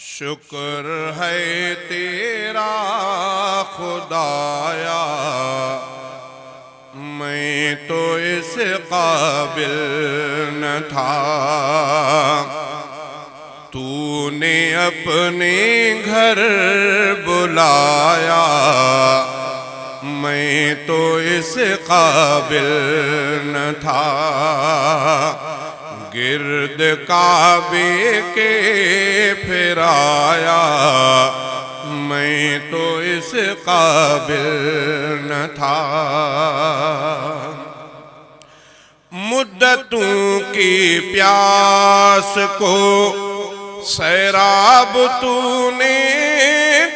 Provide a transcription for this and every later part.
شکر ہے تیرا خدایا، میں تو اس قابل نہ تھا، تو نے اپنے گھر بلایا، میں تو اس قابل نہ تھا، گرد کعبے کے پھرایا، میں تو اس قابل نہ تھا، مدتوں کی پیاس کو سیراب تو نے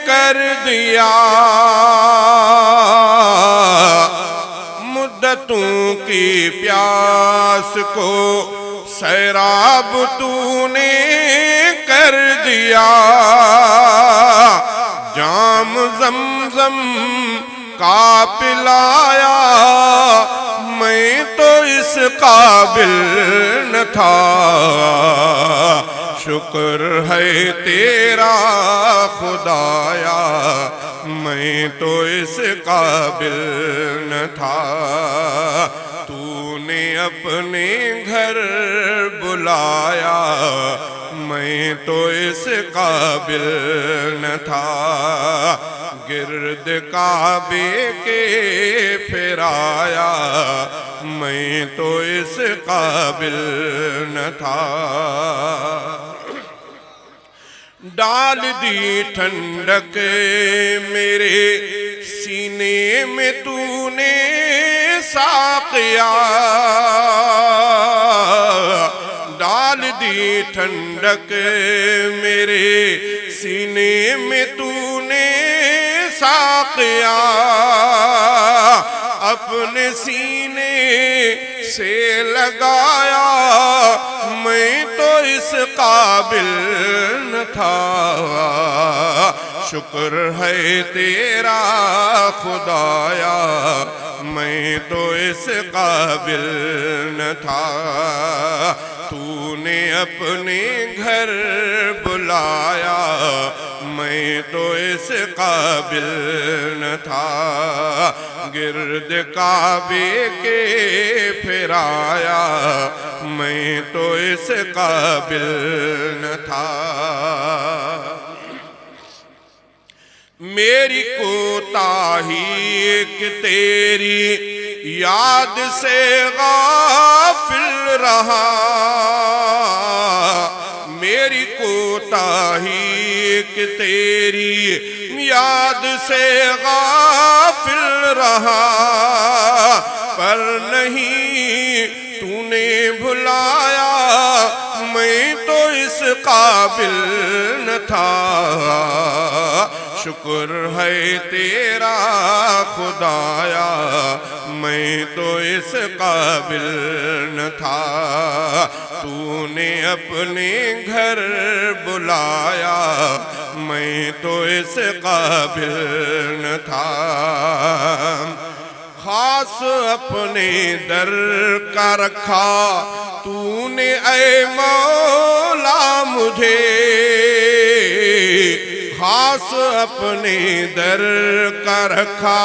کر دیا، مدتوں کی پیاس کو سیراب تو نے کر دیا، جام زمزم کا پلایا، میں تو اس قابل نہ تھا، شکر ہے تیرا خدایا، میں تو اس قابل نہ تھا، تو نے اپنے گھر بلایا، میں تو اس قابل نہ تھا، گرد کعبے کے پھرایا، میں تو اس قابل نہ تھا، ڈال دی ٹھنڈک میرے سینے میں تو نے ساقیا، ڈال دی ٹھنڈک میرے سینے میں تو نے ساقیا، اپنے سینے سے لگایا، میں تو اس قابل نہ تھا، شکر ہے تیرا خدایا، میں تو اس قابل نہ تھا، تو نے اپنے گھر بلایا، میں تو اس قابل نہ تھا، گرد کعبے کے پھرایا، میں تو اس قابل نہ تھا، میری کوتاہی کہ تیری یاد سے غافل رہا، میری کوتاہی کہ تیری یاد سے غافل رہا، پر نہیں تو نے بھلایا، میں تو اس قابل نہ تھا، شکر ہے تیرا خدایا، میں تو اس قابل نہ تھا، تو نے اپنے گھر بلایا، میں تو اس قابل نہ تھا، خاص اپنے در کا رکھا تو نے اے مولا مجھے، خاص اپنے در کا رکھا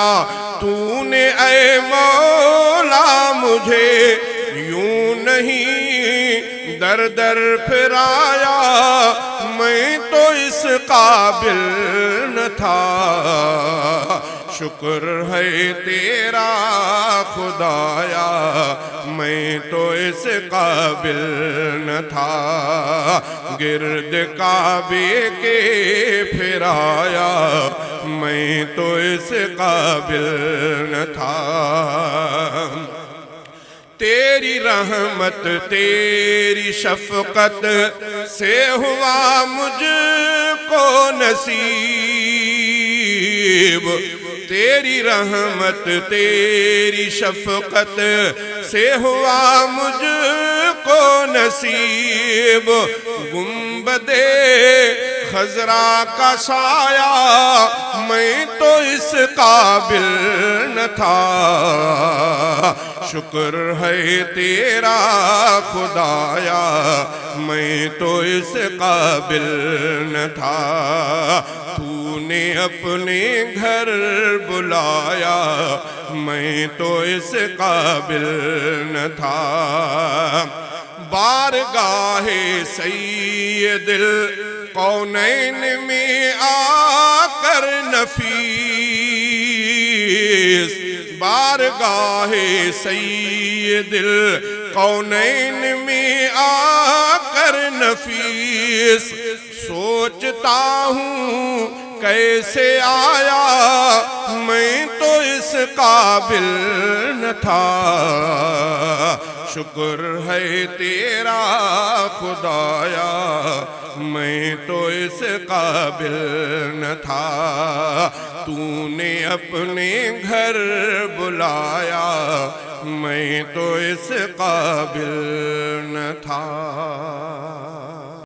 تو نے اے مولا مجھے، یوں نہیں در در پھرایا، میں تو اس قابل نہ تھا، شکر ہے تیرا خدایا، میں تو اس قابل نہ تھا، گرد کعبے کے پھرایا، میں تو اس قابل نہ تھا، تیری رحمت تیری شفقت سے ہوا مجھ کو نصیب، تیری رحمت تیری شفقت سے ہوا مجھ کو نصیب، گنبد خضرا کا سایہ، میں تو اس قابل نہ تھا، شکر ہے تیرا خدایا میں تو اس قابل نہ تھا، تو نے اپنے گھر بلایا میں تو اس قابل نہ تھا۔ بارگاہ سید القونین میں آ کر نفیس، بارگاہ سید القونین میں آ کر نفیس، سوچتا ہوں کیسے آیا میں تو اس قابل نہ تھا، شکر ہے تیرا خدایا میں تو اس قابل نہ تھا، تو نے اپنے گھر بلایا میں تو اس قابل نہ تھا۔